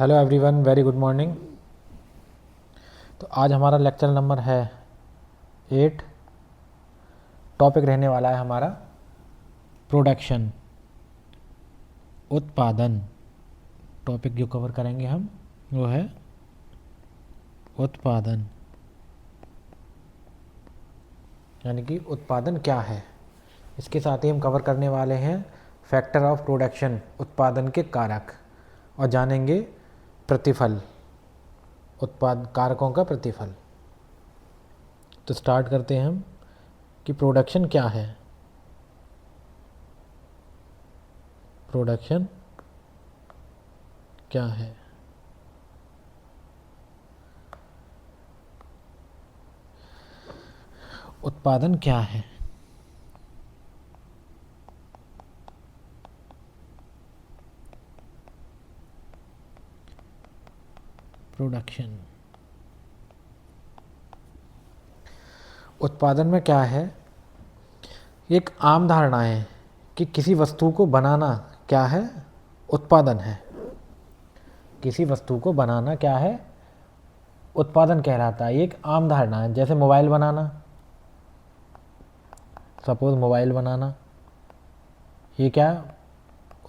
Hello everyone, very good morning. तो आज हमारा लेक्चर नंबर है 8। टॉपिक रहने वाला है हमारा प्रोडक्शन, उत्पादन। टॉपिक जो कवर करेंगे हम वो है उत्पादन, यानी कि उत्पादन क्या है। इसके साथ ही हम कवर करने वाले हैं फैक्टर ऑफ प्रोडक्शन, उत्पादन के कारक, और जानेंगे प्रतिफल, उत्पाद कारकों का प्रतिफल। तो स्टार्ट करते हैं हम कि प्रोडक्शन क्या है। प्रोडक्शन क्या है? उत्पादन क्या है? प्रोडक्शन, उत्पादन में क्या है? एक आम धारणा है कि किसी वस्तु को बनाना क्या है? उत्पादन है। किसी वस्तु को बनाना क्या है? उत्पादन कहलाता है। ये एक आम धारणा है। जैसे मोबाइल बनाना, सपोज मोबाइल बनाना, ये क्या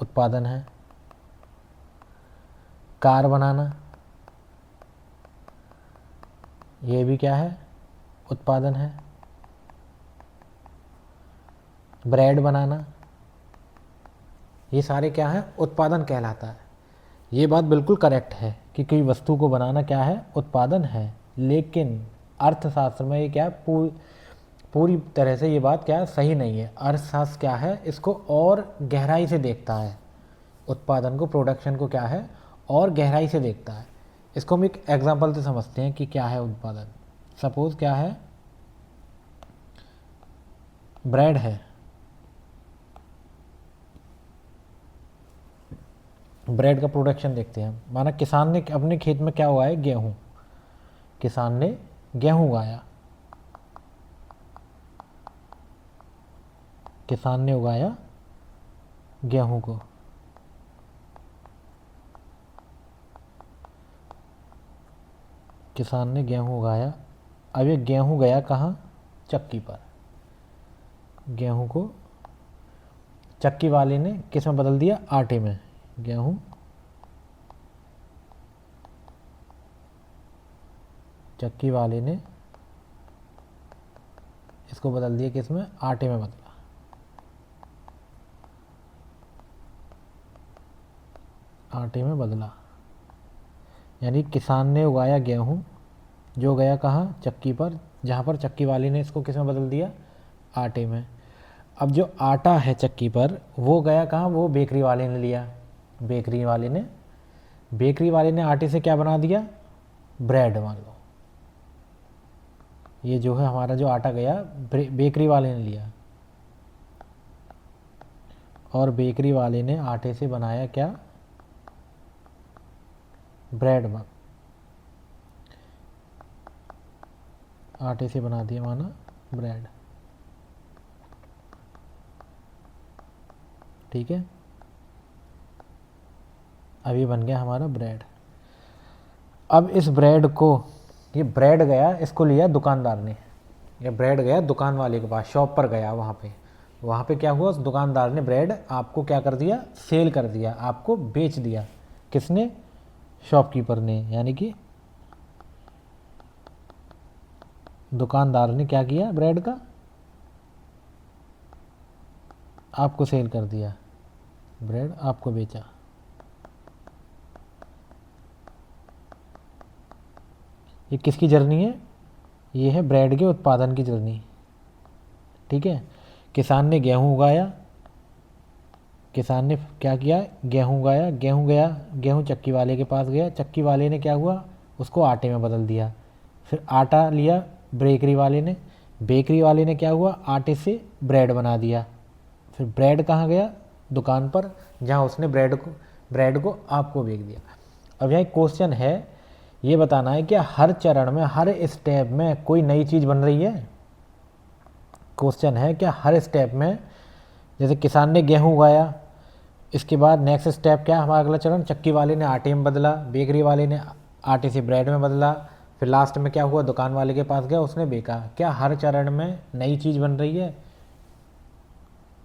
उत्पादन है। कार बनाना, ये भी क्या है? उत्पादन है। ब्रेड बनाना, ये सारे क्या है? उत्पादन कहलाता है। ये बात बिल्कुल करेक्ट है कि कोई वस्तु को बनाना क्या है? उत्पादन है। लेकिन अर्थशास्त्र में ये क्या है? पूरी तरह से ये बात क्या है? सही नहीं है। अर्थशास्त्र क्या है? इसको और गहराई से देखता है। उत्पादन को, प्रोडक्शन को क्या है? और गहराई से देखता है। इसको हम एक एग्जांपल से समझते हैं कि क्या है उत्पादन। सपोज क्या है? ब्रेड है। ब्रेड का प्रोडक्शन देखते हैं। माना किसान ने अपने खेत में क्या उगाया? गेहूं। किसान ने गेहूं उगाया। किसान ने उगाया गेहूं को। किसान ने गेहूं उगाया। अब ये गेहूं गया कहाँ? चक्की पर। गेहूं को चक्की वाले ने किस में बदल दिया? आटे में। गेहूं चक्की वाले ने इसको बदल दिया किस में? आटे में बदला। आटे में बदला, यानी किसान ने उगाया गेहूं, जो गया कहाँ? चक्की पर, जहाँ पर चक्की वाले ने इसको किस में बदल दिया? आटे में। अब जो आटा है चक्की पर, वो गया कहाँ? वो बेकरी वाले ने लिया। बेकरी वाले ने आटे से क्या बना दिया? ब्रेड। मान लो ये जो है हमारा जो आटा गया, बेकरी वाले ने लिया, और बेकरी वाले ने आटे से बनाया क्या? ब्रेड। आटे से बना दिया माना ब्रेड। ठीक है, अब ये बन गया हमारा ब्रेड। अब इस ब्रेड को, ये ब्रेड गया, इसको लिया दुकानदार ने। ये ब्रेड गया दुकान वाले के पास, शॉप पर गया। वहाँ पे क्या हुआ? उस दुकानदार ने ब्रेड आपको क्या कर दिया? सेल कर दिया, आपको बेच दिया। किसने? शॉपकीपर ने, यानी कि दुकानदार ने क्या किया? ब्रेड का आपको सेल कर दिया, ब्रेड आपको बेचा। ये किसकी जर्नी है? ये है ब्रेड के उत्पादन की जर्नी। ठीक है, किसान ने गेहूं उगाया। किसान ने क्या किया? गेहूं उगाया। गेहूं गया, गेहूं चक्की वाले के पास गया। चक्की वाले ने क्या हुआ? उसको आटे में बदल दिया। फिर आटा लिया बेकरी वाले ने। बेकरी वाले ने क्या हुआ? आटे से ब्रेड बना दिया। फिर ब्रेड कहाँ गया? दुकान पर, जहाँ उसने ब्रेड को आपको बेच दिया। अब यहाँ एक क्वेश्चन है, ये बताना है कि हर चरण में, हर स्टेप में कोई नई चीज़ बन रही है। क्वेश्चन है क्या हर स्टेप में, जैसे किसान ने गेहूं उगाया, इसके बाद नेक्स्ट स्टेप क्या है हमारा अगला चरण, चक्की वाले ने आटे में बदला, बेकरी वाले ने आटे से ब्रेड में बदला, फिर लास्ट में क्या हुआ, दुकान वाले के पास गया, उसने बेचा। क्या हर चरण में नई चीज़ बन रही है?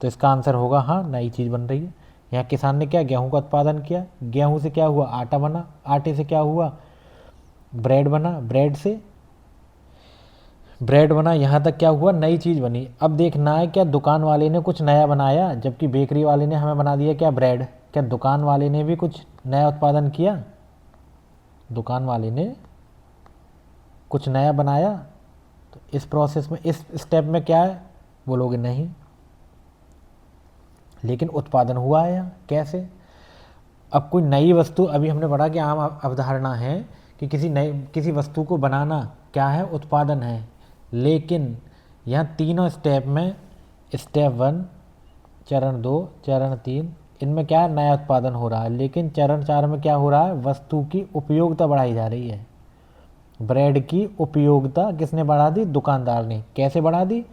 तो इसका आंसर होगा हाँ, नई चीज़ बन रही है। यहाँ किसान ने क्या, गेहूं का उत्पादन किया, गेहूं से क्या हुआ, आटा बना, आटे से क्या हुआ, ब्रेड बना, ब्रेड से ब्रेड बना, यहाँ तक क्या हुआ, नई चीज़ बनी। अब देखना है क्या दुकान वाले ने कुछ नया बनाया, जबकि बेकरी वाले ने हमें बना दिया क्या, ब्रेड। क्या दुकान वाले ने भी कुछ नया उत्पादन किया? दुकान वाले ने कुछ नया बनाया? तो इस प्रोसेस में, इस स्टेप में क्या है, बोलोगे नहीं, लेकिन उत्पादन हुआ है यहाँ। कैसे? अब कोई नई वस्तु, अभी हमने पढ़ा कि आम अवधारणा है कि किसी वस्तु को बनाना क्या है, उत्पादन है। लेकिन यहाँ तीनों स्टेप में, स्टेप 1, चरण 2, चरण 3, इनमें क्या है, नया उत्पादन हो रहा है। लेकिन चरण 4 में क्या हो रहा है, वस्तु की उपयोगिता बढ़ाई जा रही है। ब्रेड की उपयोगिता किसने बढ़ा दी, दुकानदार ने। कैसे बढ़ा दी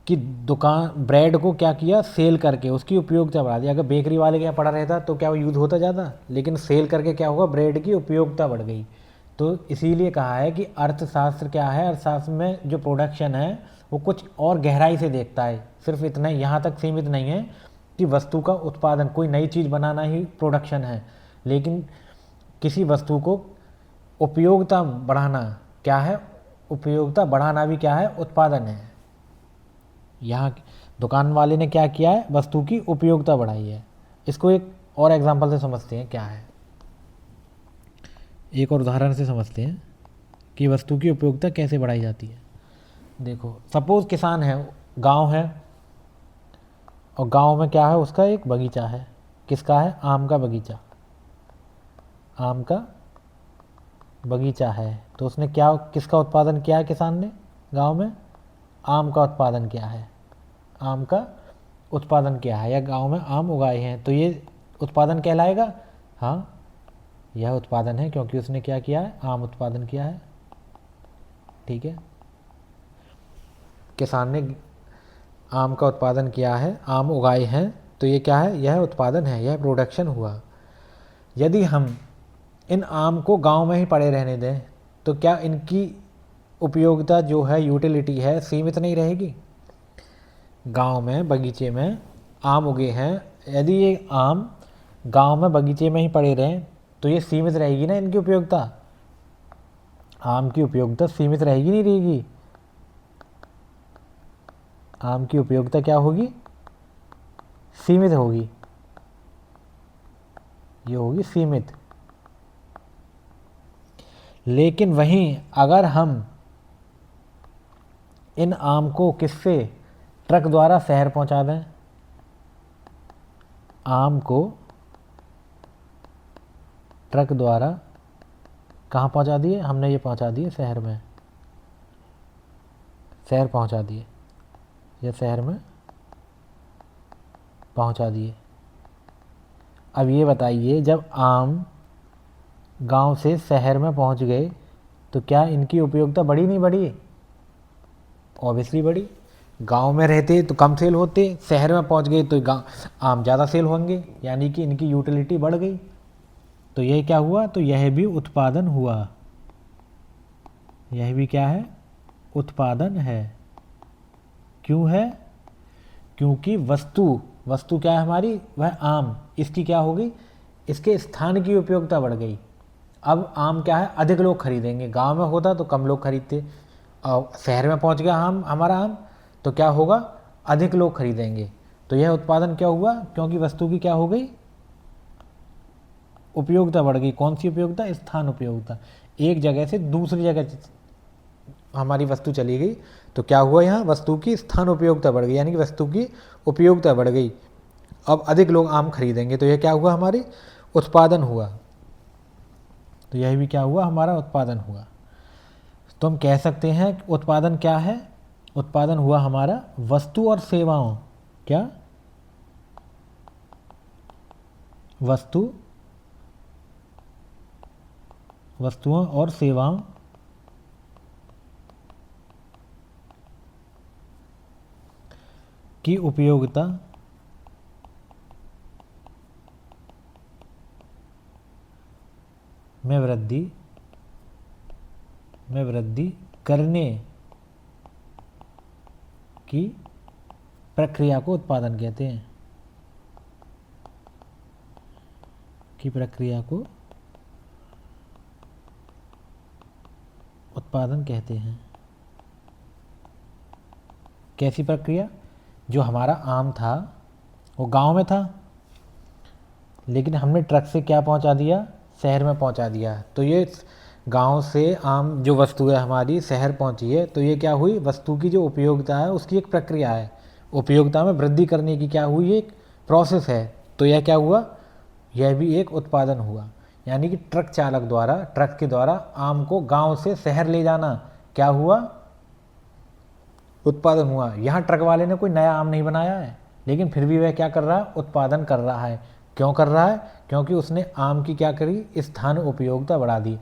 कि दुकान ब्रेड को क्या किया, सेल करके उसकी उपयोगिता बढ़ा दी। अगर बेकरी वाले के यहाँ पड़ा रहता तो क्या वो यूज़ होता ज़्यादा, लेकिन सेल करके क्या हुआ, ब्रेड की उपयोगिता बढ़ गई। तो इसीलिए कहा है कि अर्थशास्त्र क्या है, अर्थशास्त्र में जो प्रोडक्शन है वो कुछ और गहराई से देखता है। सिर्फ इतना यहाँ तक सीमित नहीं है कि वस्तु का उत्पादन, कोई नई चीज़ बनाना ही प्रोडक्शन है, लेकिन किसी वस्तु को उपयोगिता बढ़ाना क्या है, उपयोगिता बढ़ाना भी क्या है, उत्पादन है। यहाँ दुकान वाले ने क्या किया है, वस्तु की उपयोगिता बढ़ाई है। इसको एक और एग्जांपल से समझते हैं क्या है, एक और उदाहरण से समझते हैं कि वस्तु की उपयोगिता कैसे बढ़ाई जाती है। देखो, सपोज किसान है, गांव है, और गांव में क्या है, उसका एक बगीचा है। किसका है, आम का बगीचा। आम का बगीचा है, तो उसने क्या, किसका उत्पादन किया है किसान ने, गांव में आम का उत्पादन किया है। आम का उत्पादन किया है, या गांव में आम उगाए हैं, तो ये उत्पादन कहलाएगा। हाँ, यह उत्पादन है, क्योंकि उसने क्या किया है, आम उत्पादन किया है। ठीक है, किसान ने आम का उत्पादन किया है, आम उगाए हैं, तो ये क्या है, यह उत्पादन है, यह प्रोडक्शन हुआ। यदि हम इन आम को गांव में ही पड़े रहने दें तो क्या इनकी उपयोगिता जो है, यूटिलिटी है, सीमित नहीं रहेगी। गांव में बगीचे में आम उगे हैं, यदि ये आम गांव में बगीचे में ही पड़े रहें तो ये सीमित रहेगी ना, इनकी उपयोगिता। आम की उपयोगिता सीमित रहेगी, नहीं रहेगी। आम की उपयोगिता क्या होगी, सीमित होगी, ये होगी सीमित। लेकिन वहीं अगर हम इन आम को किससे, ट्रक द्वारा शहर पहुंचा दें, आम को ट्रक द्वारा कहाँ पहुंचा दिए हमने, ये पहुंचा दिए शहर में, शहर पहुंचा दिए, या शहर में पहुंचा दिए। अब ये बताइए, जब आम गांव से शहर में पहुंच गए तो क्या इनकी उपयोगिता बढ़ी, नहीं बढ़ी, ऑब्वियसली बढ़ी। गांव में रहते तो कम सेल होते, शहर में पहुंच गए तो आम ज़्यादा सेल होंगे, यानी कि इनकी यूटिलिटी बढ़ गई। तो यह क्या हुआ, तो यह भी उत्पादन हुआ, यह भी क्या है, उत्पादन है। क्यों है, क्योंकि वस्तु क्या है हमारी, वह आम, इसकी क्या हो गई, इसके स्थान की उपयोगिता बढ़ गई। अब आम क्या है, अधिक लोग खरीदेंगे। गांव में होता तो कम लोग खरीदते, और शहर में पहुंच गया हमारा आम, तो क्या होगा, अधिक लोग खरीदेंगे। तो यह उत्पादन क्या हुआ, क्योंकि वस्तु की क्या हो गई, उपयोगिता बढ़ गई। कौन सी उपयोगिता, स्थान उपयोगिता। एक जगह से दूसरी जगह हमारी वस्तु चली गई, तो क्या हुआ, यहाँ वस्तु की स्थान उपयोगिता बढ़ गई, यानी कि वस्तु की उपयोगिता बढ़ गई। अब अधिक लोग आम खरीदेंगे, तो यह क्या हुआ, हमारी उत्पादन हुआ। तो यह भी क्या हुआ, हमारा उत्पादन हुआ। तो हम कह सकते हैं कि उत्पादन क्या है, उत्पादन हुआ हमारा वस्तु और सेवाओं, क्या, वस्तुओं और सेवाओं की उपयोगिता में वृद्धि करने की प्रक्रिया को उत्पादन कहते हैं, की प्रक्रिया को उत्पादन कहते हैं। कैसी प्रक्रिया? जो हमारा आम था वो गांव में था, लेकिन हमने ट्रक से क्या पहुंचा दिया? शहर में पहुंचा दिया। तो ये गांव से आम जो वस्तु है हमारी शहर पहुंची है, तो ये क्या हुई? वस्तु की जो उपयोगिता है उसकी एक प्रक्रिया है। उपयोगिता में वृद्धि करने की क्या हुई? एक प्रोसेस है। तो यह क्या हुआ? यह भी एक उत्पादन हुआ। यानी कि ट्रक चालक द्वारा, ट्रक के द्वारा आम को गांव से शहर ले जाना क्या हुआ? उत्पादन हुआ। यहाँ ट्रक वाले ने कोई नया आम नहीं बनाया है, लेकिन फिर भी वह क्या कर रहा है? उत्पादन कर रहा है। क्यों कर रहा है? क्योंकि उसने आम की क्या करी? स्थान उपयोगिता बढ़ा दी।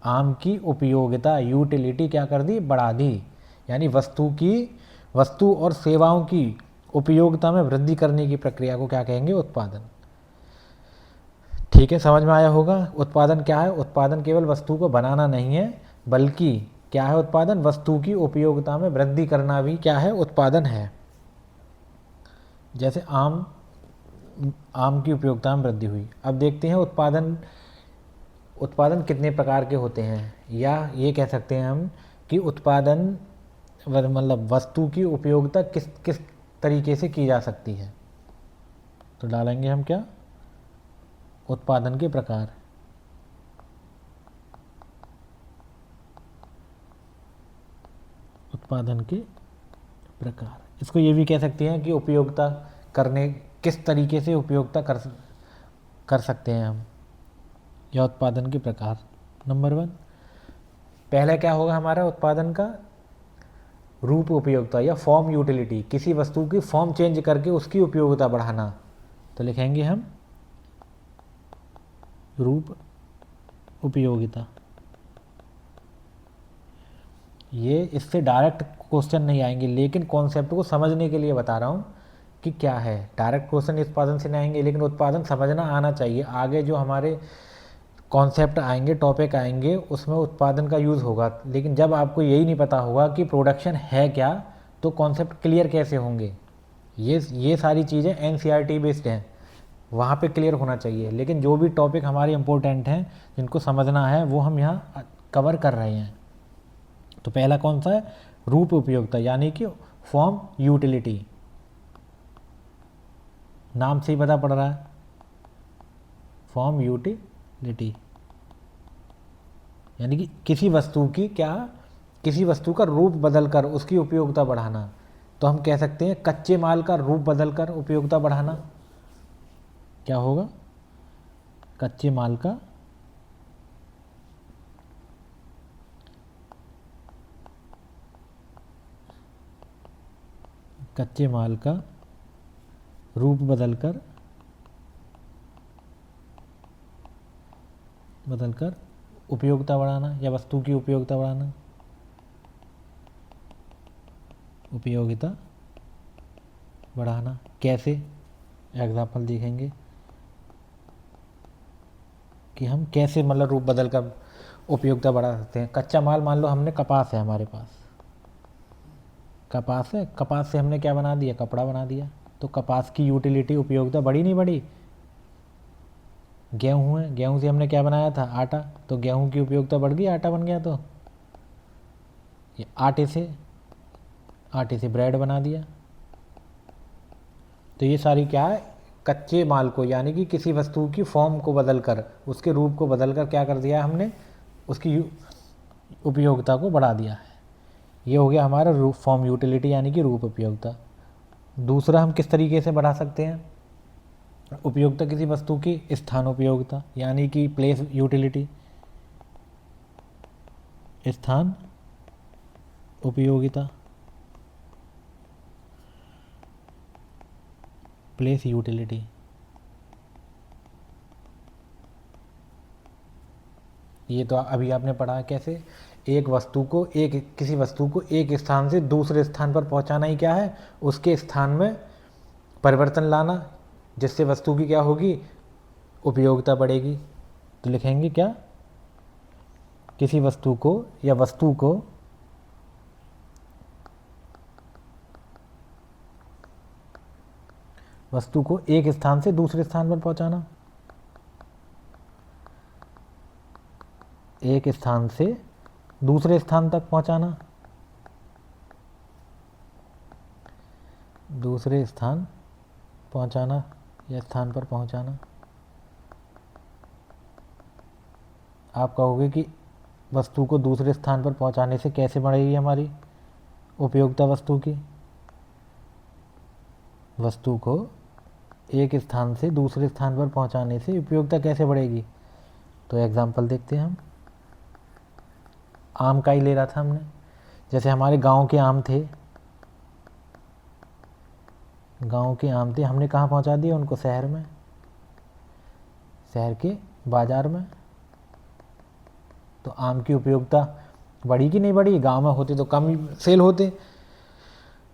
आम की उपयोगिता, यूटिलिटी क्या कर दी? बढ़ा दी। यानी वस्तु और सेवाओं की उपयोगिता में वृद्धि करने की प्रक्रिया को क्या कहेंगे? उत्पादन। ठीक है, समझ में आया होगा। उत्पादन क्या है? उत्पादन केवल वस्तु को बनाना नहीं है, बल्कि क्या है उत्पादन? वस्तु की उपयोगिता में वृद्धि करना भी क्या है? उत्पादन है। जैसे आम की उपयोगिता में वृद्धि हुई। अब देखते हैं उत्पादन कितने प्रकार के होते हैं, या ये कह सकते हैं हम कि उत्पादन मतलब वस्तु की उपयोगिता किस किस तरीके से की जा सकती है। तो डालेंगे हम क्या? उत्पादन के प्रकार। उत्पादन के प्रकार, इसको ये भी कह सकते हैं कि उपयोगिता करने, किस तरीके से उपयोगिता कर सकते हैं हम, या उत्पादन के प्रकार। नंबर 1, पहला क्या होगा हमारा उत्पादन का? रूप उपयोगिता या फॉर्म यूटिलिटी। किसी वस्तु की फॉर्म चेंज करके उसकी उपयोगिता बढ़ाना। तो लिखेंगे हम रूप उपयोगिता। ये इससे डायरेक्ट क्वेश्चन नहीं आएंगे, लेकिन कॉन्सेप्ट को समझने के लिए बता रहा हूँ कि क्या है। डायरेक्ट क्वेश्चन उत्पादन से नहीं आएंगे, लेकिन उत्पादन समझना आना चाहिए। आगे जो हमारे कॉन्सेप्ट आएंगे, टॉपिक आएंगे, उसमें उत्पादन का यूज़ होगा। लेकिन जब आपको यही नहीं पता होगा कि प्रोडक्शन है क्या, तो कॉन्सेप्ट क्लियर कैसे होंगे? ये सारी चीज़ें NCERT बेस्ड हैं, वहाँ पे क्लियर होना चाहिए। लेकिन जो भी टॉपिक हमारे इम्पोर्टेंट हैं, जिनको समझना है, वो हम यहाँ कवर कर रहे हैं। तो पहला कौन सा है? रूप उपयोगिता, यानी कि फॉर्म यूटिलिटी। नाम से ही पता पड़ रहा है, फॉर्म यूटिलिटी। यानी कि किसी वस्तु का रूप बदलकर उसकी उपयोगिता बढ़ाना। तो हम कह सकते हैं कच्चे माल का रूप बदलकर उपयोगिता बढ़ाना। क्या होगा? कच्चे माल का रूप बदलकर उपयोगिता बढ़ाना, या वस्तु की उपयोगिता बढ़ाना। उपयोगिता बढ़ाना कैसे? एग्जाम्पल देखेंगे कि हम कैसे मतलब रूप बदल कर उपयोगिता बढ़ा सकते हैं। कच्चा माल, मान लो हमने कपास है, हमारे पास कपास है, कपास से हमने क्या बना दिया? कपड़ा बना दिया। तो कपास की यूटिलिटी, उपयोगिता बढ़ी नहीं बढ़ी? गेहूँ है, गेहूँ से हमने क्या बनाया था? आटा। तो गेहूँ की उपयोगिता बढ़ गई, आटा बन गया। तो ये आटे से ब्रेड बना दिया। तो ये सारी क्या है? कच्चे माल को, यानी कि किसी वस्तु की फॉर्म को बदलकर, उसके रूप को बदलकर क्या कर दिया हमने? उसकी उपयोगिता को बढ़ा दिया है। ये हो गया हमारा रूप, फॉर्म यूटिलिटी, यानी कि रूप उपयोगिता। दूसरा हम किस तरीके से बढ़ा सकते हैं उपयोगिता? किसी वस्तु की स्थान उपयोगिता, यानी कि प्लेस यूटिलिटी। स्थान उपयोगिता, प्लेस यूटिलिटी। ये तो अभी आपने पढ़ा कैसे किसी वस्तु को एक स्थान से दूसरे स्थान पर पहुंचाना ही क्या है? उसके स्थान में परिवर्तन लाना, जिससे वस्तु की क्या होगी? उपयोगिता बढ़ेगी। तो लिखेंगे क्या? किसी वस्तु को या वस्तु को एक स्थान से दूसरे स्थान पर पहुंचाना, एक स्थान से दूसरे स्थान तक पहुंचाना, दूसरे स्थान पहुंचाना या स्थान पर पहुंचाना। आप कहोगे कि वस्तु को दूसरे स्थान पर पहुंचाने से कैसे बढ़ेगी हमारी उपयोगिता वस्तु की। वस्तु को एक स्थान से दूसरे स्थान पर पहुंचाने से उपयोगिता कैसे बढ़ेगी, तो एग्जाम्पल देखते हैं हम। आम का ही ले रहा था हमने, जैसे हमारे गांव के आम थे, हमने कहाँ पहुंचा दिए उनको, शहर में, शहर के बाजार में। तो आम की उपयोगिता बढ़ी कि नहीं बढ़ी, गांव में होते तो कम सेल होते,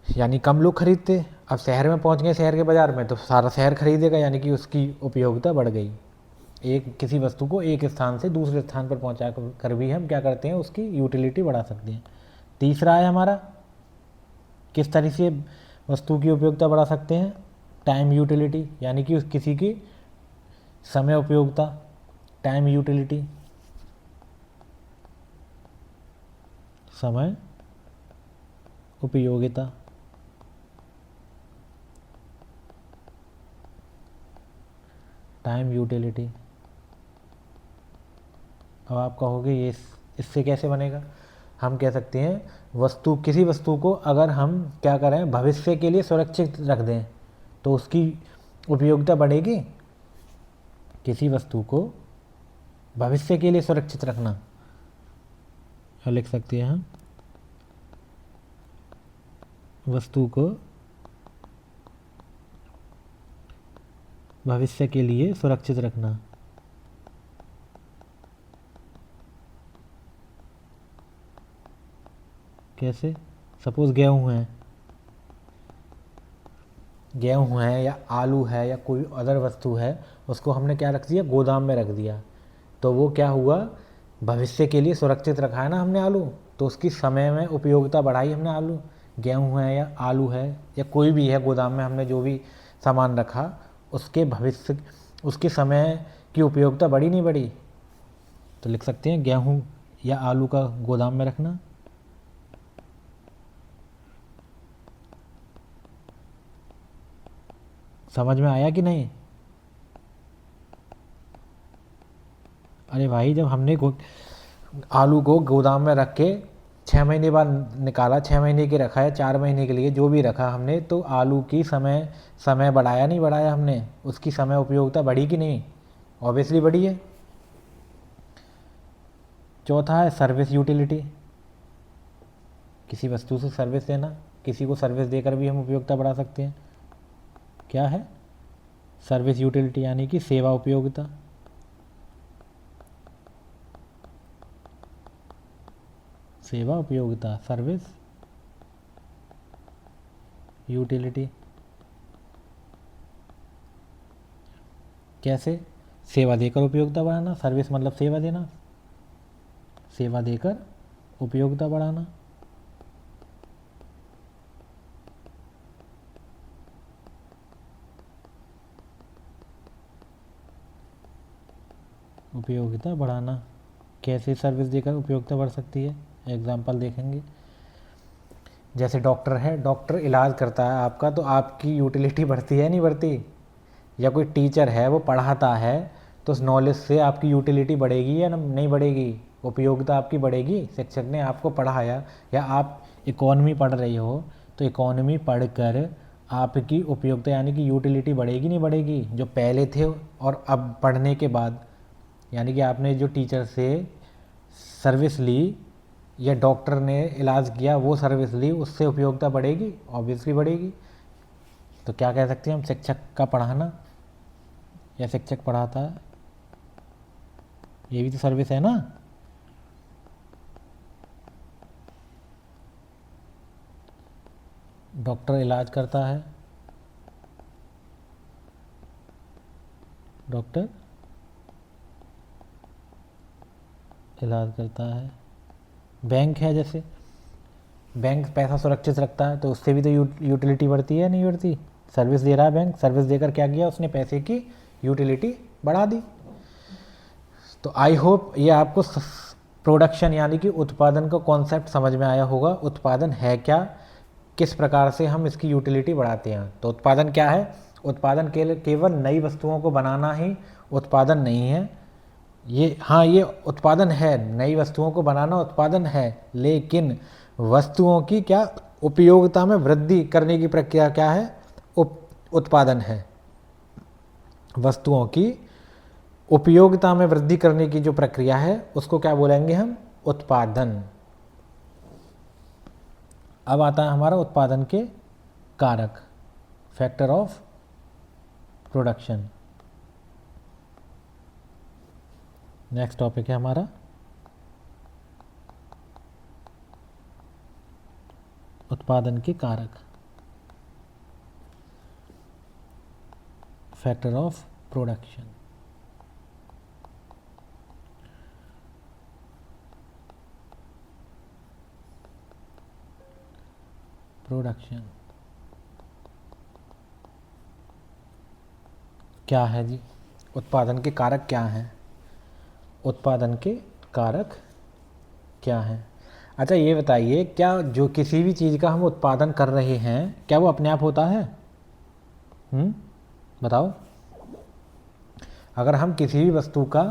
यानी कम लोग खरीदते। अब शहर में पहुंच गए, शहर के बाजार में, तो सारा शहर खरीदेगा, यानी कि उसकी उपयोगिता बढ़ गई। किसी वस्तु को एक स्थान से दूसरे स्थान पर पहुंचा कर भी हम क्या करते हैं, उसकी यूटिलिटी बढ़ा सकते हैं। तीसरा है हमारा, किस तरह से वस्तु की उपयोगिता बढ़ा सकते हैं, टाइम यूटिलिटी, यानी कि किसी की समय उपयोगिता, टाइम यूटिलिटी, समय उपयोगिता। Time utility. अब आप कहोगे ये इससे कैसे बनेगा, हम कह सकते हैं किसी वस्तु को अगर हम क्या करें, भविष्य के लिए सुरक्षित रख दें तो उसकी उपयोगिता बढ़ेगी। किसी वस्तु को भविष्य के लिए सुरक्षित रखना, लिख सकते हैं हम, वस्तु को भविष्य के लिए सुरक्षित रखना। कैसे, सपोज गेहूँ है या आलू है या कोई अदर वस्तु है, उसको हमने क्या रख दिया, गोदाम में रख दिया, तो वो क्या हुआ, भविष्य के लिए सुरक्षित रखा है ना हमने आलू, तो उसकी समय में उपयोगिता बढ़ाई हमने। आलू, गेहूँ है या आलू है या कोई भी है, गोदाम में हमने जो भी सामान रखा, उसके समय की उपयोगिता बढ़ी नहीं बढ़ी, तो लिख सकते हैं गेहूँ या आलू का गोदाम में रखना। समझ में आया कि नहीं। अरे भाई, जब हमने आलू को गोदाम में रख के 6 महीने बाद निकाला, 6 महीने के रखा है, 4 महीने के लिए जो भी रखा हमने, तो आलू की समय बढ़ाया नहीं बढ़ाया हमने, उसकी समय उपयोगिता बढ़ी कि नहीं, ऑब्वियसली बढ़ी है। चौथा है सर्विस यूटिलिटी, किसी वस्तु से सर्विस देना, किसी को सर्विस देकर भी हम उपयोगिता बढ़ा सकते हैं। क्या है, सर्विस यूटिलिटी, यानी कि सेवा उपयोगिता। सेवा उपयोगिता, सर्विस यूटिलिटी। कैसे, सेवा देकर उपयोगिता बढ़ाना, सर्विस मतलब सेवा देना, सेवा देकर उपयोगिता बढ़ाना। उपयोगिता बढ़ाना, कैसे सर्विस देकर उपयोगिता बढ़ सकती है, एग्जाम्पल देखेंगे। जैसे डॉक्टर है, डॉक्टर इलाज करता है आपका, तो आपकी यूटिलिटी बढ़ती है नहीं बढ़ती। या कोई टीचर है, वो पढ़ाता है, तो उस नॉलेज से आपकी यूटिलिटी बढ़ेगी या नहीं बढ़ेगी, उपयोगिता आपकी बढ़ेगी। शिक्षक ने आपको पढ़ाया, या आप इकोनॉमी पढ़ रहे हो, तो इकोनॉमी पढ़कर आपकी उपयोगिता यानी कि यूटिलिटी बढ़ेगी नहीं बढ़ेगी, जो पहले थे और अब पढ़ने के बाद, यानी कि आपने जो टीचर से सर्विस ली या डॉक्टर ने इलाज किया, वो सर्विस ली, उससे उपयोगिता बढ़ेगी, ऑब्वियसली बढ़ेगी। तो क्या कह सकते हैं हम, शिक्षक का पढ़ाना या शिक्षक पढ़ाता है, ये भी तो सर्विस है ना। डॉक्टर इलाज करता है, डॉक्टर इलाज करता है। बैंक है, जैसे बैंक पैसा सुरक्षित रखता है, तो उससे भी तो यूटिलिटी बढ़ती है, नहीं बढ़ती? सर्विस दे रहा है बैंक, सर्विस देकर क्या किया उसने, पैसे की यूटिलिटी बढ़ा दी। तो आई होप ये आपको प्रोडक्शन यानी कि उत्पादन का कॉन्सेप्ट समझ में आया होगा। उत्पादन है क्या, किस प्रकार से हम इसकी यूटिलिटी बढ़ाते हैं। तो उत्पादन क्या है? उत्पादन केवल नई वस्तुओं को बनाना ही उत्पादन नहीं है। ये हाँ, ये उत्पादन है, नई वस्तुओं को बनाना उत्पादन है, लेकिन वस्तुओं की क्या उपयोगिता में वृद्धि करने की प्रक्रिया क्या है, उत्पादन है। वस्तुओं की उपयोगिता में वृद्धि करने की जो प्रक्रिया है उसको क्या बोलेंगे हम, उत्पादन। अब आता है हमारा उत्पादन के कारक, factor of production. Next topic है हमारा उत्पादन के कारक, फैक्टर ऑफ प्रोडक्शन। प्रोडक्शन क्या है जी? उत्पादन के कारक क्या हैं? उत्पादन के कारक क्या हैं? अच्छा ये बताइए, क्या जो किसी भी चीज़ का हम उत्पादन कर रहे हैं क्या वो अपने आप होता है? बताओ। अगर हम किसी भी वस्तु का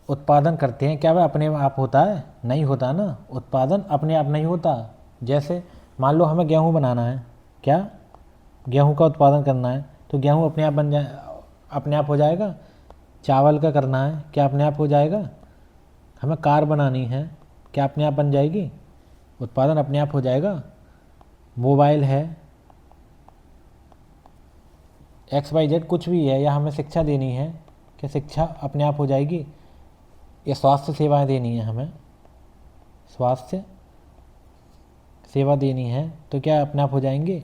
उत्पादन करते हैं क्या वह अपने आप होता है? नहीं होता ना। उत्पादन अपने आप नहीं होता। जैसे मान लो हमें गेहूँ बनाना है, क्या गेहूँ का उत्पादन करना है, तो गेहूँ अपने आप बन जाए, अपने आप हो जाएगा। चावल का करना है, क्या अपने आप हो जाएगा? हमें कार बनानी है, क्या अपने आप बन जाएगी? उत्पादन अपने आप हो जाएगा। मोबाइल है, XYZ कुछ भी है, या हमें शिक्षा देनी है, क्या शिक्षा अपने आप हो जाएगी? या स्वास्थ्य सेवाएं देनी है, हमें स्वास्थ्य सेवा देनी है, तो क्या अपने आप हो जाएंगे?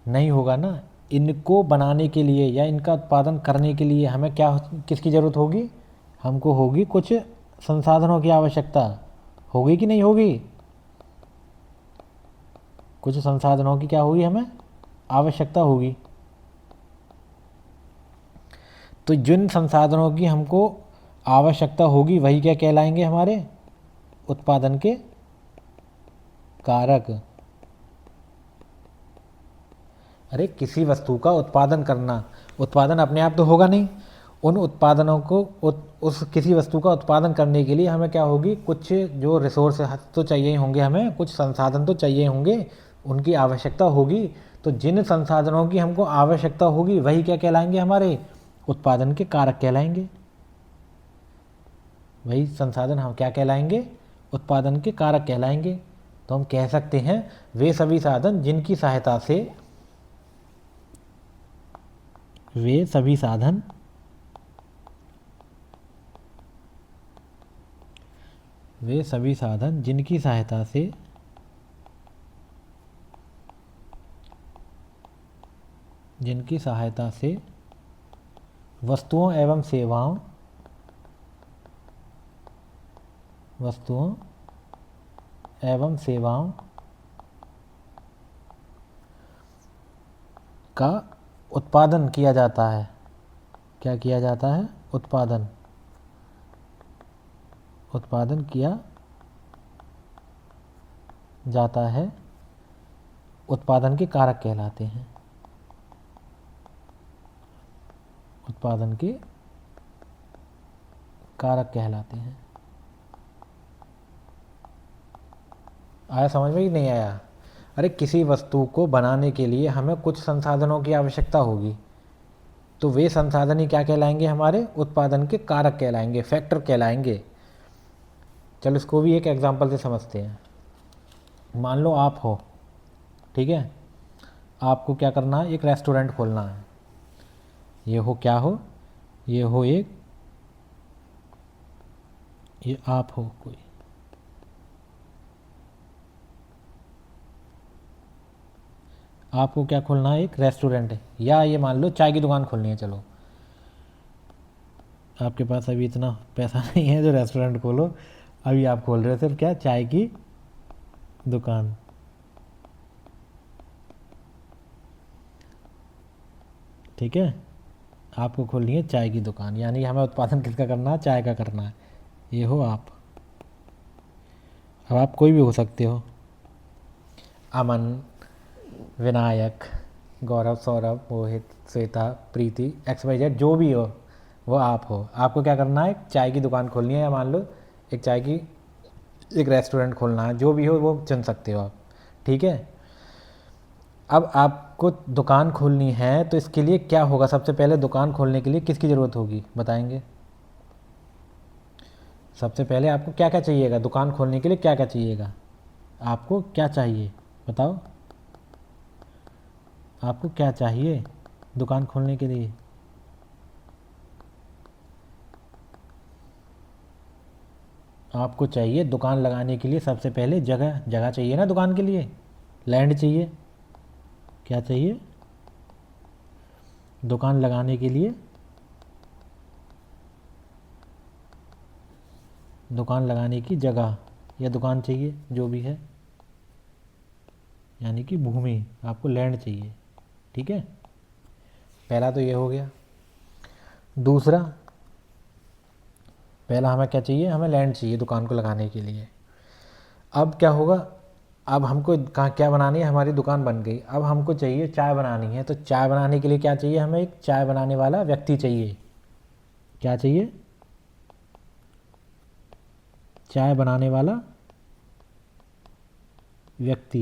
नहीं होगा ना। इनको बनाने के लिए या इनका उत्पादन करने के लिए हमें क्या, किसकी ज़रूरत होगी? हमको होगी कुछ संसाधनों की आवश्यकता। होगी कि नहीं होगी? कुछ संसाधनों की क्या होगी, हमें आवश्यकता होगी। तो जिन संसाधनों की हमको आवश्यकता होगी वही क्या कहलाएंगे, हमारे उत्पादन के कारक। अरे किसी वस्तु का उत्पादन करना, उत्पादन अपने आप तो होगा नहीं। उन उत्पादनों को उस किसी वस्तु का उत्पादन करने के लिए हमें क्या होगी, कुछ जो रिसोर्स तो चाहिए ही होंगे, हमें कुछ संसाधन तो चाहिए होंगे, उनकी आवश्यकता होगी। तो जिन संसाधनों की हमको आवश्यकता होगी वही क्या कहलाएंगे, हमारे उत्पादन के कारक कहलाएंगे। वही संसाधन हम क्या कहलाएंगे, उत्पादन के कारक कहलाएंगे। तो हम कह सकते हैं वे सभी साधन जिनकी सहायता से, वे सभी साधन जिनकी सहायता से वस्तुओं एवं सेवाओं का उत्पादन किया जाता है। क्या किया जाता है? उत्पादन किया जाता है, उत्पादन के कारक कहलाते हैं। उत्पादन के कारक कहलाते हैं। आया समझ में कि नहीं आया? अरे किसी वस्तु को बनाने के लिए हमें कुछ संसाधनों की आवश्यकता होगी, तो वे संसाधन ही क्या कहलाएंगे, हमारे उत्पादन के कारक कहलाएंगे, फैक्टर कहलाएंगे। चलो इसको भी एक एग्जांपल से समझते हैं। मान लो आप हो, ठीक है, आपको क्या करना है, एक रेस्टोरेंट खोलना है। ये हो क्या हो, ये हो एक, ये आप हो कोई, आपको क्या खोलना है, एक रेस्टोरेंट है, या ये मान लो चाय की दुकान खोलनी है। चलो आपके पास अभी इतना पैसा नहीं है जो रेस्टोरेंट खोलो, अभी आप खोल रहे हो सिर्फ क्या, चाय की दुकान। ठीक है, आपको खोलनी है चाय की दुकान, यानी हमें उत्पादन किसका करना है, चाय का करना है। ये हो आप। अब आप कोई भी हो सकते हो, अमन, विनायक, गौरव, सौरभ, मोहित, श्वेता, प्रीति, XYZ, जो भी हो वो आप हो। आपको क्या करना है, एक चाय की दुकान खोलनी है, या मान लो एक चाय की एक रेस्टोरेंट खोलना है, जो भी हो वो चुन सकते हो आप। ठीक है, अब आपको दुकान खोलनी है तो इसके लिए क्या होगा, सबसे पहले दुकान खोलने के लिए किसकी ज़रूरत होगी बताएंगे। सबसे पहले आपको क्या क्या चाहिएगा, दुकान खोलने के लिए क्या क्या चाहिएगा, आपको क्या चाहिए बताओ, आपको क्या चाहिए दुकान खोलने के लिए। आपको चाहिए दुकान लगाने के लिए सबसे पहले जगह, जगह चाहिए ना दुकान के लिए, लैंड चाहिए। क्या चाहिए, दुकान लगाने के लिए दुकान लगाने की जगह या दुकान चाहिए, जो भी है, यानी कि भूमि, आपको लैंड चाहिए। ठीक है, पहला तो ये हो गया। दूसरा, पहला हमें क्या चाहिए, हमें लैंड चाहिए दुकान को लगाने के लिए। अब क्या होगा, अब हमको कहाँ क्या बनानी है, हमारी दुकान बन गई, अब हमको चाहिए चाय बनानी है, तो चाय बनाने के लिए क्या चाहिए, हमें एक चाय बनाने वाला व्यक्ति चाहिए। क्या चाहिए, चाय बनाने वाला व्यक्ति।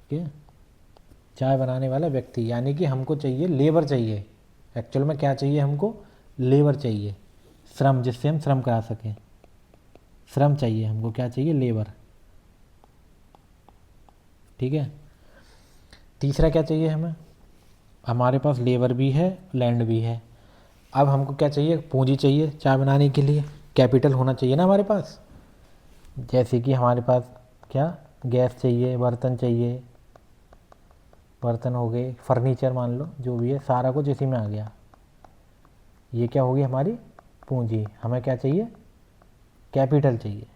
ठीक है, चाय बनाने वाला व्यक्ति, यानी कि हमको चाहिए लेबर चाहिए। एक्चुअल में क्या चाहिए हमको, लेबर चाहिए, श्रम, जिससे हम श्रम करा सकें, श्रम चाहिए हमको, क्या चाहिए, लेबर। ठीक है, तीसरा क्या चाहिए हमें, हमारे पास लेबर भी है, लैंड भी है। अब हमको क्या चाहिए, पूंजी चाहिए चाय बनाने के लिए, कैपिटल होना चाहिए ना हमारे पास। जैसे कि हमारे पास क्या, गैस चाहिए, बर्तन चाहिए, बर्तन हो गए, फर्नीचर मान लो, जो भी है सारा कुछ इसी में आ गया। ये क्या होगी हमारी पूंजी। हमें क्या चाहिए, कैपिटल चाहिए,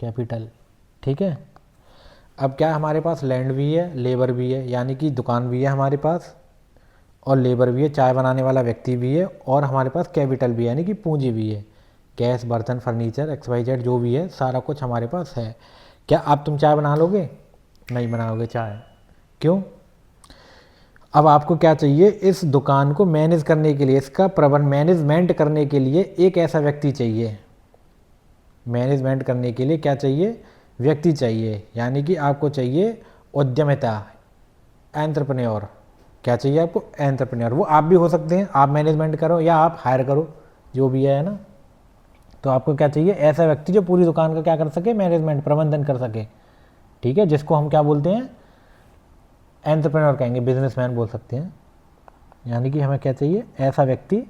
कैपिटल। ठीक है, अब क्या हमारे पास लैंड भी है, लेबर भी है, यानी कि दुकान भी है हमारे पास, और लेबर भी है, चाय बनाने वाला व्यक्ति भी है, और हमारे पास कैपिटल भी है, यानी कि पूंजी भी है। गैस, बर्तन, फर्नीचर, XYZ जो भी है सारा कुछ हमारे पास है। क्या आप तुम चाय बना लोगे, नहीं बनाओगे चाय, क्यों। अब आपको क्या चाहिए, इस दुकान को मैनेज करने के लिए, इसका प्रबंध मैनेजमेंट करने के लिए एक ऐसा व्यक्ति चाहिए। मैनेजमेंट करने के लिए क्या चाहिए, व्यक्ति चाहिए, यानी कि आपको चाहिए उद्यमिता, एंटरप्रेन्योर। क्या चाहिए आपको, एंटरप्रेन्योर। वो आप भी हो सकते हैं, आप मैनेजमेंट करो या आप हायर करो, जो भी है ना। तो आपको क्या चाहिए, ऐसा व्यक्ति जो पूरी दुकान का क्या कर सके, मैनेजमेंट, प्रबंधन कर सके। ठीक है, जिसको हम क्या बोलते हैं, एंटरप्रेन्योर कहेंगे, बिजनेसमैन बोल सकते हैं। यानी कि हमें क्या चाहिए, ऐसा व्यक्ति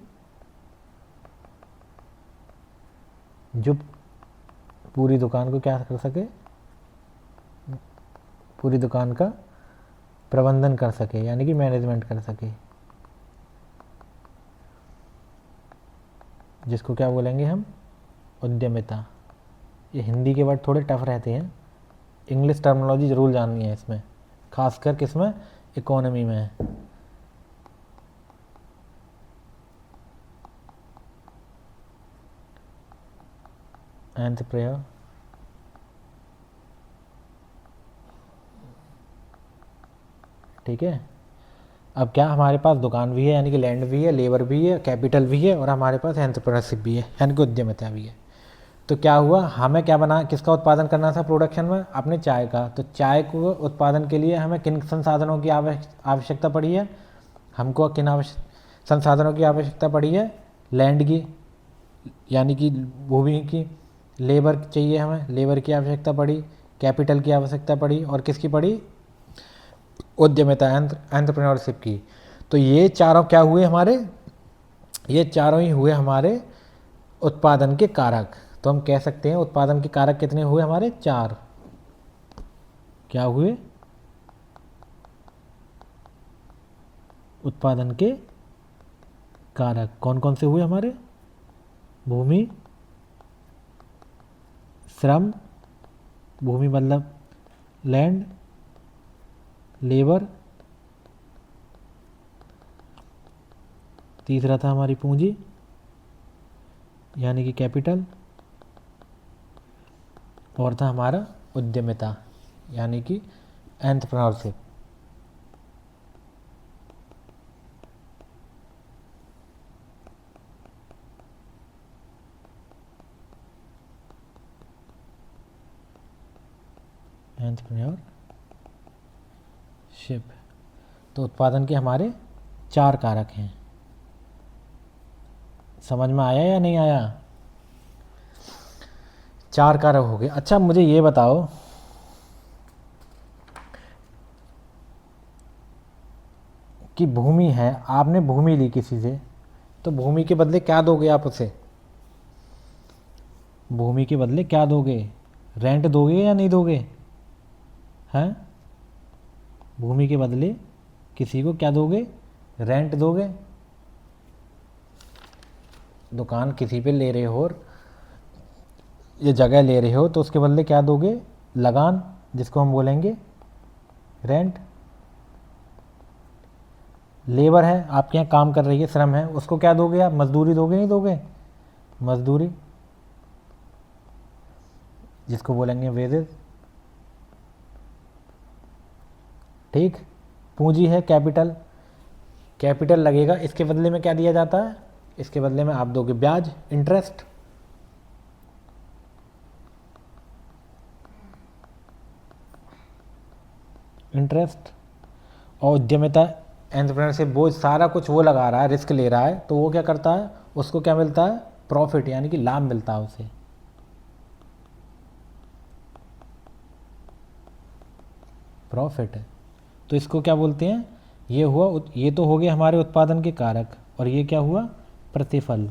जो पूरी दुकान को क्या कर सके, पूरी दुकान का प्रबंधन कर सके, यानी कि मैनेजमेंट कर सके, जिसको क्या बोलेंगे हम, उद्यमिता। ये हिंदी के वर्ड थोड़े टफ रहते हैं, इंग्लिश टर्मिनोलॉजी ज़रूर जाननी है इसमें, खासकर किसमें, इकोनॉमी में। एंटरप्रेन्योर। ठीक है, अब क्या हमारे पास दुकान भी है, यानी कि लैंड भी है, लेबर भी है, कैपिटल भी है, और हमारे पास एंटरप्रेन्योरशिप भी है, यानी कि उद्यमिता भी है। तो क्या हुआ, हमें क्या बना, किसका उत्पादन करना था प्रोडक्शन में, अपने चाय का। तो चाय को उत्पादन के लिए हमें किन संसाधनों की आवश्यकता पड़ी है, हमको किन संसाधनों की आवश्यकता पड़ी है, लैंड की, यानी कि भूमि की, लेबर चाहिए, हमें लेबर की आवश्यकता पड़ी, कैपिटल की आवश्यकता पड़ी, और किसकी पड़ी, उद्यमिता, एंटरप्रेन्योरशिप की। तो ये चारों क्या हुए हमारे, ये चारों ही हुए हमारे उत्पादन के कारक। तो हम कह सकते हैं उत्पादन के कारक कितने हुए हमारे, चार। क्या हुए, उत्पादन के कारक कौन कौन से हुए हमारे? भूमि, श्रम, भूमि मतलब लैंड, लेबर, तीसरा था हमारी पूंजी यानी कि कैपिटल, और था हमारा उद्यमिता यानी कि एंटरप्रेन्योरशिप। एंटरप्रेन्योरशिप। तो उत्पादन के हमारे 4 कारक हैं। समझ में आया या नहीं आया? 4 कारक हो गए। अच्छा मुझे ये बताओ कि भूमि है, आपने भूमि ली किसी से, तो भूमि के बदले क्या दोगे आप उसे? भूमि के बदले क्या दोगे? रेंट दोगे या नहीं दोगे? हैं? भूमि के बदले किसी को क्या दोगे? रेंट दोगे। दुकान किसी पे ले रहे हो और ये जगह ले रहे हो तो उसके बदले क्या दोगे? लगान, जिसको हम बोलेंगे रेंट। लेबर है, आपके यहाँ काम कर रही है, श्रम है, उसको क्या दोगे आप? मजदूरी दोगे नहीं दोगे? मजदूरी, जिसको बोलेंगे वेजेस। ठीक। पूंजी है कैपिटल, कैपिटल लगेगा, इसके बदले में क्या दिया जाता है? इसके बदले में आप दोगे ब्याज, इंटरेस्ट। इंटरेस्ट। और उद्यमिता एंटरप्रेन्योरशिप, वो सारा कुछ वो लगा रहा है, रिस्क ले रहा है, तो वो क्या करता है? उसको क्या मिलता है? प्रॉफिट यानी कि लाभ मिलता है उसे। प्रॉफिट है। तो इसको क्या बोलते हैं? ये हुआ, ये तो हो गए हमारे उत्पादन के कारक, और ये क्या हुआ? प्रतिफल।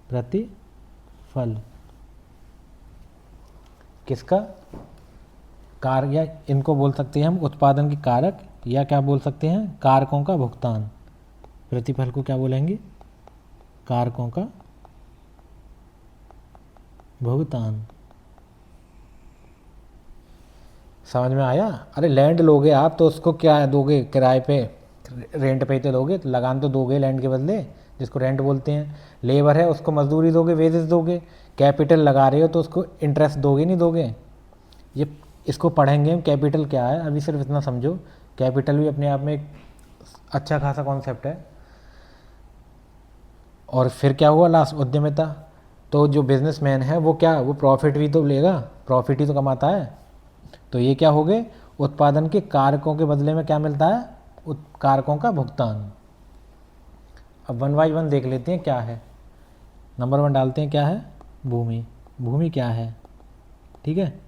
प्रतिफल किसका? कार, या इनको बोल सकते हैं हम उत्पादन के कारक, या क्या बोल सकते हैं? कारकों का भुगतान। प्रतिफल को क्या बोलेंगे? कारकों का भुगतान। समझ में आया? अरे लैंड लोगे आप तो उसको क्या दोगे? किराए पे, रेंट पे तो दोगे, तो लगान तो दोगे लैंड के बदले, जिसको रेंट बोलते हैं। लेबर है, उसको मजदूरी दोगे, वेजेस दोगे। कैपिटल लगा रहे हो तो उसको इंटरेस्ट दोगे नहीं दोगे? ये इसको पढ़ेंगे हम, कैपिटल क्या है। अभी सिर्फ इतना समझो, कैपिटल भी अपने आप में एक अच्छा खासा कॉन्सेप्ट है। और फिर क्या हुआ लास्ट? उद्यमिता। तो जो बिजनेसमैन है वो क्या, वो प्रॉफिट भी तो लेगा, प्रॉफिट ही तो कमाता है। तो ये क्या हो गए? उत्पादन के कारकों के बदले में क्या मिलता है? कारकों का भुगतान। अब 1 बाई 1 देख लेते हैं क्या है। नंबर 1 डालते हैं, क्या है? भूमि। भूमि क्या है? ठीक है,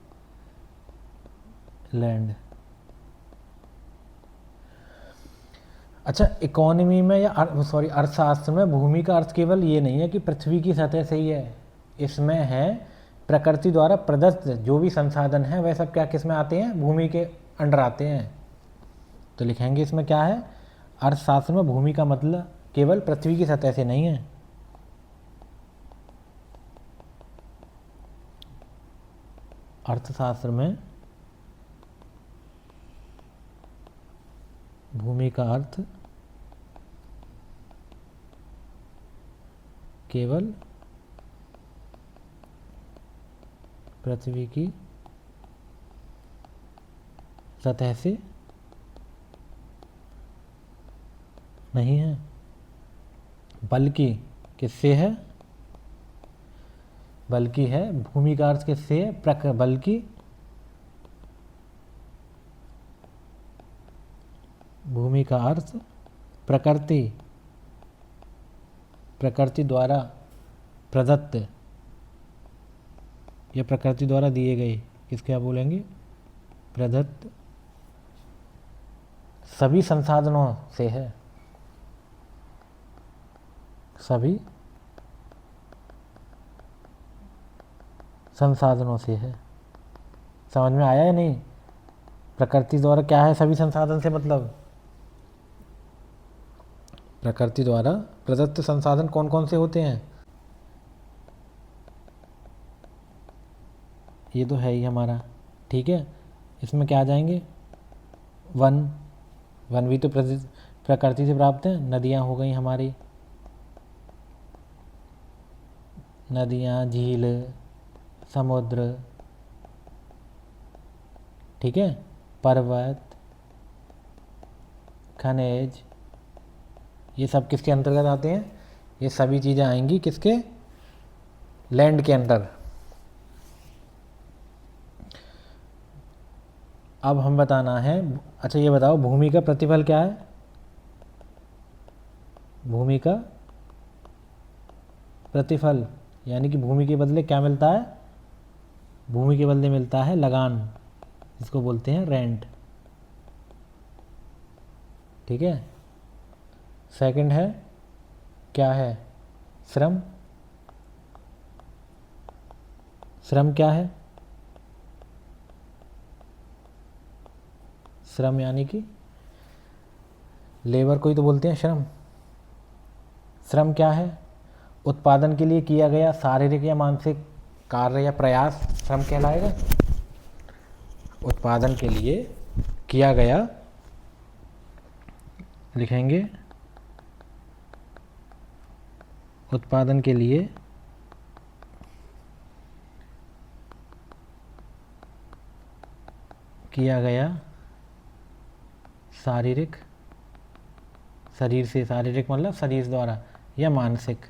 लैंड। अच्छा, इकोनॉमी में या अर्थशास्त्र में भूमि का अर्थ केवल ये नहीं है कि पृथ्वी की सतह से ही है। इसमें है प्रकृति द्वारा प्रदत्त जो भी संसाधन है वह सब क्या किस में आते हैं? भूमि के अंडर आते हैं। तो लिखेंगे इसमें क्या है? अर्थशास्त्र में भूमि का मतलब केवल पृथ्वी की सतह से नहीं है। अर्थशास्त्र में भूमि का अर्थ केवल पृथ्वी की सतह से नहीं है, बल्कि किससे है? बल्कि है, भूमि का अर्थ किससे है? बल्कि भूमि का अर्थ प्रकृति, प्रकृति द्वारा प्रदत्त या प्रकृति द्वारा दिए गए, किसके आप बोलेंगे? प्रदत्त सभी संसाधनों से है। सभी संसाधनों से है। समझ में आया या नहीं? प्रकृति द्वारा क्या है? सभी संसाधन से मतलब प्रकृति द्वारा प्रदत्त संसाधन कौन कौन से होते हैं? ये तो है ही हमारा, ठीक है। इसमें क्या आ जाएंगे? वन, वन भी तो प्रकृति से प्राप्त है। नदियाँ हो गई हमारी, नदियाँ, झील, समुद्र, ठीक है, पर्वत, खनिज, ये सब किसके अंतर्गत आते हैं? ये सभी चीज़ें आएंगी किसके? लैंड के अंदर। अब हम बताना है, अच्छा ये बताओ भूमि का प्रतिफल क्या है? भूमि का प्रतिफल यानी कि भूमि के बदले क्या मिलता है? भूमि के बदले मिलता है लगान, इसको बोलते हैं रेंट, ठीक है। सेकंड है, क्या है? श्रम। श्रम क्या है? श्रम यानी कि लेबर को ही तो बोलते हैं श्रम। श्रम क्या है? उत्पादन के लिए किया गया शारीरिक या मानसिक कार्य या प्रयास श्रम कहलाएगा। उत्पादन के लिए किया गया, लिखेंगे उत्पादन के लिए किया गया शारीरिक, शरीर से, शारीरिक मतलब शरीर द्वारा, या मानसिक,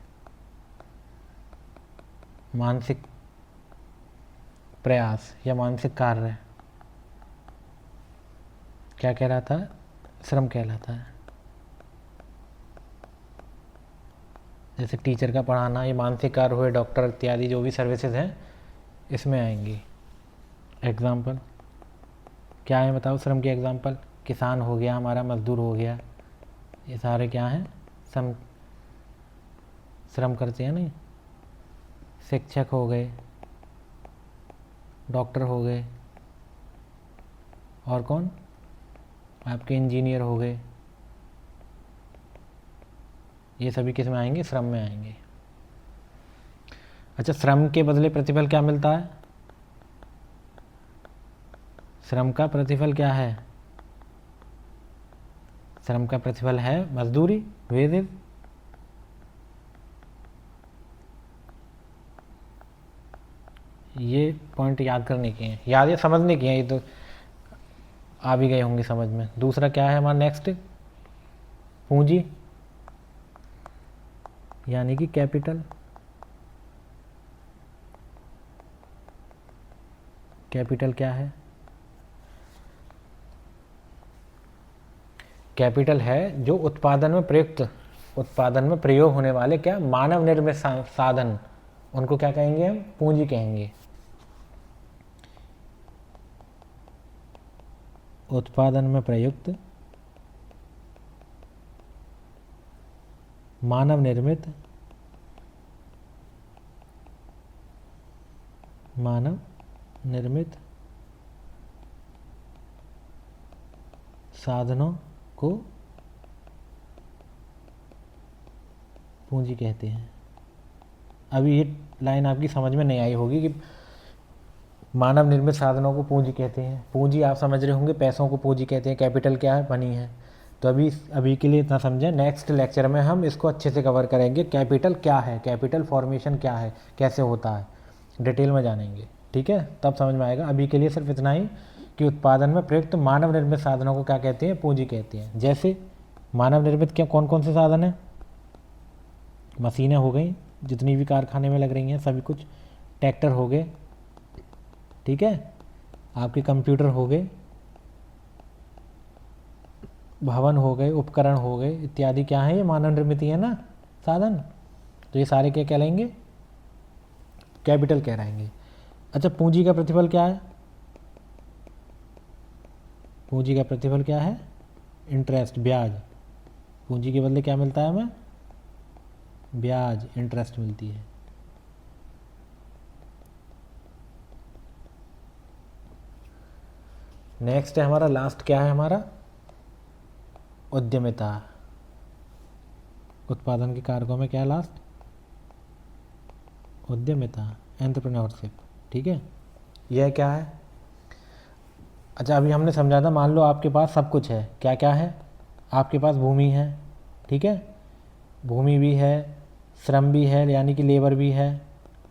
मानसिक प्रयास या मानसिक कार्य क्या कहलाता है? श्रम कहलाता है। जैसे टीचर का पढ़ाना, ये मानसिक कार्य हुए, डॉक्टर इत्यादि जो भी सर्विसेज हैं इसमें आएंगी। एग्जाम्पल क्या है बताओ श्रम के एग्जाम्पल? किसान हो गया हमारा, मजदूर हो गया, ये सारे क्या हैं? श्रम, श्रम करते हैं नहीं। शिक्षक हो गए, डॉक्टर हो गए, और कौन? आपके इंजीनियर हो गए, ये सभी किस में आएंगे? श्रम में आएंगे। अच्छा, श्रम के बदले प्रतिफल क्या मिलता है? श्रम का प्रतिफल क्या है? श्रम का प्रतिफल है मजदूरी, वेजेस। ये पॉइंट याद करने के हैं, याद या समझने के हैं, ये तो आ भी गए होंगे समझ में। दूसरा क्या है हमारा नेक्स्ट? पूंजी यानी कि कैपिटल। कैपिटल क्या है? कैपिटल है जो उत्पादन में प्रयुक्त, उत्पादन में प्रयोग होने वाले क्या? मानव निर्मित साधन, उनको क्या कहेंगे हम? पूंजी कहेंगे। उत्पादन में प्रयुक्त मानव निर्मित, मानव निर्मित साधनों को पूंजी कहते हैं। अभी ये लाइन आपकी समझ में नहीं आई होगी कि मानव निर्मित साधनों को पूंजी कहते हैं। पूंजी आप समझ रहे होंगे, पैसों को पूंजी कहते हैं। कैपिटल क्या है? बनी है। तो अभी के लिए इतना समझें, नेक्स्ट लेक्चर में हम इसको अच्छे से कवर करेंगे। कैपिटल क्या है, कैपिटल फॉर्मेशन क्या है, कैसे होता है, डिटेल में जानेंगे, ठीक है, तब समझ में आएगा। अभी के लिए सिर्फ इतना ही कि उत्पादन में प्रयुक्त मानव निर्मित साधनों को क्या कहते हैं? पूंजी कहते हैं। जैसे मानव निर्मित क्या कौन कौन से साधन हैं? मशीनें हो गई, जितनी भी कारखाने में लग रही हैं सभी कुछ, ट्रैक्टर हो गए, ठीक है, आपके कंप्यूटर हो गए, भवन हो गए, उपकरण हो गए इत्यादि, क्या है? ये मानव निर्मित ही है ना साधन। तो ये सारे क्या कहलाएंगे? कैपिटल कहलाएंगे। अच्छा, पूंजी का प्रतिफल क्या है? पूंजी का प्रतिफल क्या है? इंटरेस्ट, ब्याज। पूंजी के बदले क्या मिलता है हमें? ब्याज, इंटरेस्ट मिलती है। नेक्स्ट है हमारा, लास्ट क्या है हमारा? उद्यमिता। उत्पादन के कारकों में क्या है लास्ट? उद्यमिता, एंटरप्रेन्योरशिप। ठीक है, यह क्या है? अच्छा, अभी हमने समझा था, मान लो आपके पास सब कुछ है, क्या क्या है आपके पास? भूमि है, ठीक है, भूमि भी है, श्रम भी है यानी कि लेबर भी है,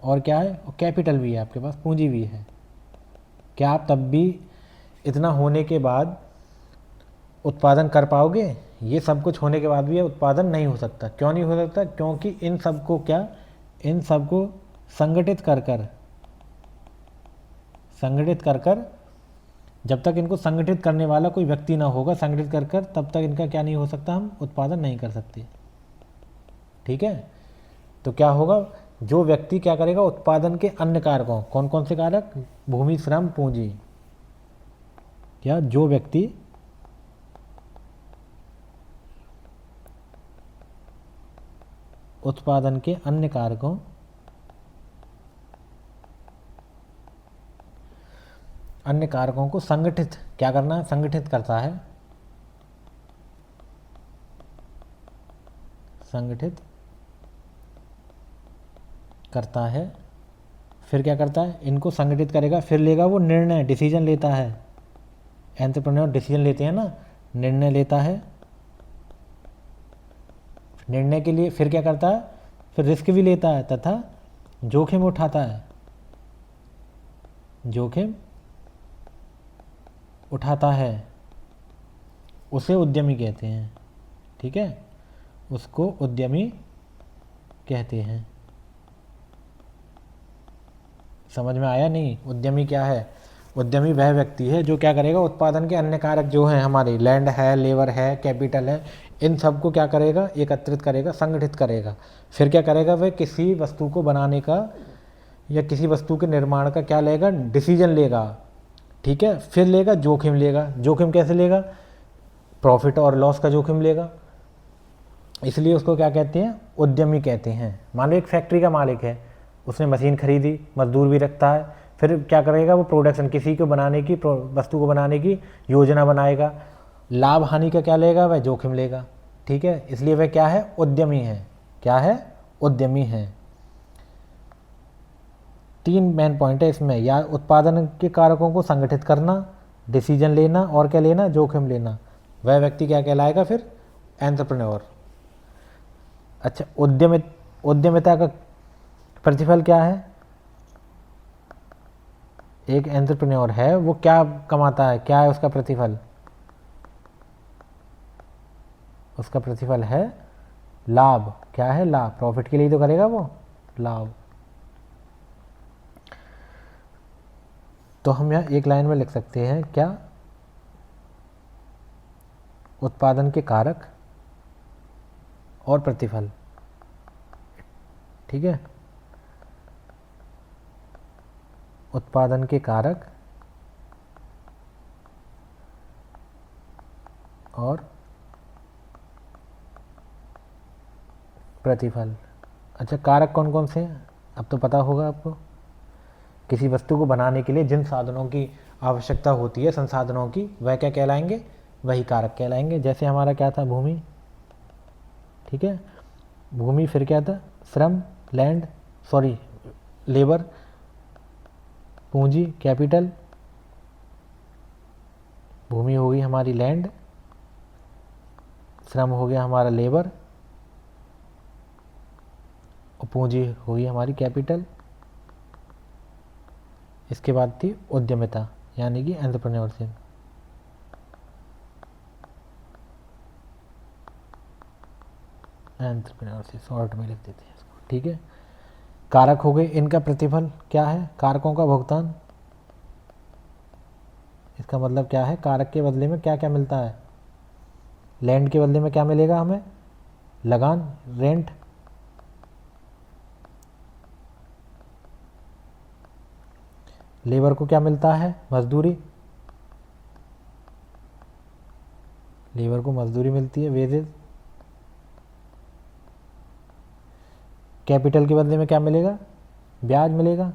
और क्या है? और कैपिटल भी है आपके पास, पूंजी भी है। क्या आप तब भी इतना होने के बाद उत्पादन कर पाओगे? ये सब कुछ होने के बाद भी ये उत्पादन नहीं हो सकता। क्यों नहीं हो सकता? क्योंकि इन सबको क्या, इन सबको संगठित कर कर, संगठित कर कर, जब तक इनको संगठित करने वाला कोई व्यक्ति ना होगा संगठित कर कर, तब तक इनका क्या नहीं हो सकता, हम उत्पादन नहीं कर सकते। ठीक है, तो क्या होगा? जो व्यक्ति क्या करेगा, उत्पादन के अन्य कारकों, कौन कौन से कारक? भूमि, श्रम, पूंजी। क्या जो व्यक्ति उत्पादन के अन्य कारकों, अन्य कारकों को संगठित क्या करना है? संगठित करता है, संगठित करता है। फिर क्या करता है? इनको संगठित करेगा, फिर लेगा वो निर्णय, डिसीजन लेता है। एंटरप्रेन्योर डिसीजन लेते हैं ना, निर्णय लेता है। निर्णय के लिए फिर क्या करता है? फिर रिस्क भी लेता है तथा जोखिम उठाता है, जोखिम उठाता है। उसे उद्यमी कहते हैं। ठीक है, उसको उद्यमी कहते हैं। समझ में आया नहीं? उद्यमी क्या है? उद्यमी वह व्यक्ति है जो क्या करेगा, उत्पादन के अन्य कारक जो हैं हमारे, लैंड है, लेबर है, कैपिटल है, इन सबको क्या करेगा? एकत्रित करेगा, संगठित करेगा। फिर क्या करेगा? वह किसी वस्तु को बनाने का या किसी वस्तु के निर्माण का क्या लेगा? डिसीजन लेगा। ठीक है, फिर लेगा जोखिम लेगा। जोखिम कैसे लेगा? प्रॉफिट और लॉस का जोखिम लेगा। इसलिए उसको क्या कहते हैं? उद्यमी कहते हैं। मान लो एक फैक्ट्री का मालिक है, उसने मशीन खरीदी, मजदूर भी रखता है, फिर क्या करेगा? वो प्रोडक्शन, किसी को बनाने की, वस्तु को बनाने की योजना बनाएगा। लाभ हानि का क्या लेगा? वह जोखिम लेगा। ठीक है, इसलिए वह क्या है? उद्यमी है। क्या है? उद्यमी है। 3 मेन पॉइंट है इसमें, या उत्पादन के कारकों को संगठित करना, डिसीजन लेना, और क्या लेना? जोखिम लेना। वह व्यक्ति क्या कहलाएगा फिर? एंटरप्रेन्योर। अच्छा, उद्यमिता का प्रतिफल क्या है? एक एंटरप्रेन्योर है, वो क्या कमाता है? क्या है उसका प्रतिफल? उसका प्रतिफल है लाभ। क्या है? लाभ। प्रॉफिट के लिए तो करेगा वो, लाभ। तो हम यहाँ एक लाइन में लिख सकते हैं क्या? उत्पादन के कारक और प्रतिफल। ठीक है, उत्पादन के कारक और प्रतिफल। अच्छा, कारक कौन कौन से हैं अब तो पता होगा आपको। किसी वस्तु को बनाने के लिए जिन साधनों की आवश्यकता होती है, संसाधनों की, वह क्या कहलाएंगे? वही कारक कहलाएंगे। जैसे हमारा क्या था? भूमि। ठीक है, भूमि, फिर क्या था? श्रम, लैंड, सॉरी लेबर, पूंजी, कैपिटल। भूमि हो गई हमारी लैंड, श्रम हो गया हमारा लेबर, और पूंजी हो गई हमारी कैपिटल। इसके बाद थी उद्यमिता यानी कि एंटरप्रेन्योरशिप। एंटरप्रेन्योरशिप शॉर्ट में लिख देते हैं इसको। ठीक है, कारक हो गए, इनका प्रतिफल क्या है? कारकों का भुगतान। इसका मतलब क्या है? कारक के बदले में क्या क्या मिलता है? लैंड के बदले में क्या मिलेगा हमें? लगान, रेंट। लेबर को क्या मिलता है? मजदूरी। लेबर को मजदूरी मिलती है, वेजेस। कैपिटल के बदले में क्या मिलेगा? ब्याज मिलेगा।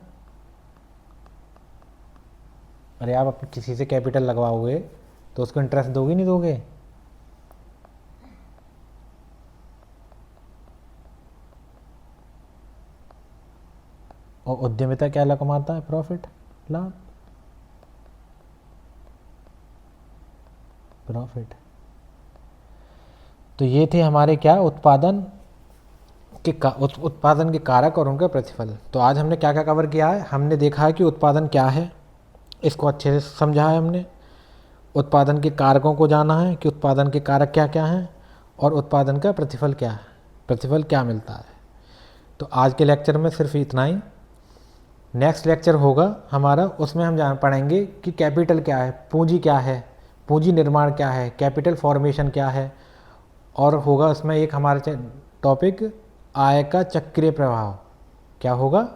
अरे आप किसी से कैपिटल लगवाओगे तो उसको इंटरेस्ट दोगे नहीं दोगे? और उद्यमिता क्या कमाता है? प्रॉफिट, लाभ, प्रॉफिट। तो ये थे हमारे क्या उत्पादन उत्पादन के कारक और उनका प्रतिफल। तो आज हमने क्या क्या कवर किया है? हमने देखा है कि उत्पादन क्या है, इसको अच्छे से समझा है हमने। उत्पादन के कारकों को जाना है कि उत्पादन के कारक क्या क्या हैं, और उत्पादन का प्रतिफल क्या है, प्रतिफल क्या मिलता है। तो आज के लेक्चर में सिर्फ इतना ही। नेक्स्ट लेक्चर होगा हमारा, उसमें हम जान पढ़ेंगे कि कैपिटल क्या है, पूंजी क्या है, पूंजी निर्माण क्या है, कैपिटल फॉर्मेशन क्या है, और होगा उसमें एक हमारा टॉपिक आय का चक्रीय प्रवाह। क्या होगा?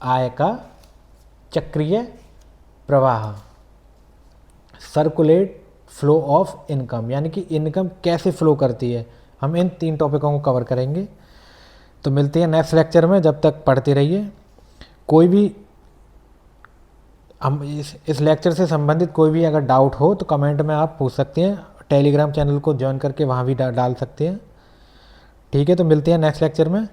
आय का चक्रीय प्रवाह, सर्कुलेट फ्लो ऑफ इनकम, यानी कि इनकम कैसे फ्लो करती है। हम इन 3 टॉपिकों को कवर करेंगे। तो मिलते हैं नेक्स्ट लेक्चर में, जब तक पढ़ते रहिए। कोई भी हम इस लेक्चर से संबंधित कोई भी अगर डाउट हो तो कमेंट में आप पूछ सकते हैं, टेलीग्राम चैनल को ज्वाइन करके वहाँ भी डाल सकते हैं। ठीक है, तो मिलते हैं नेक्स्ट लेक्चर में।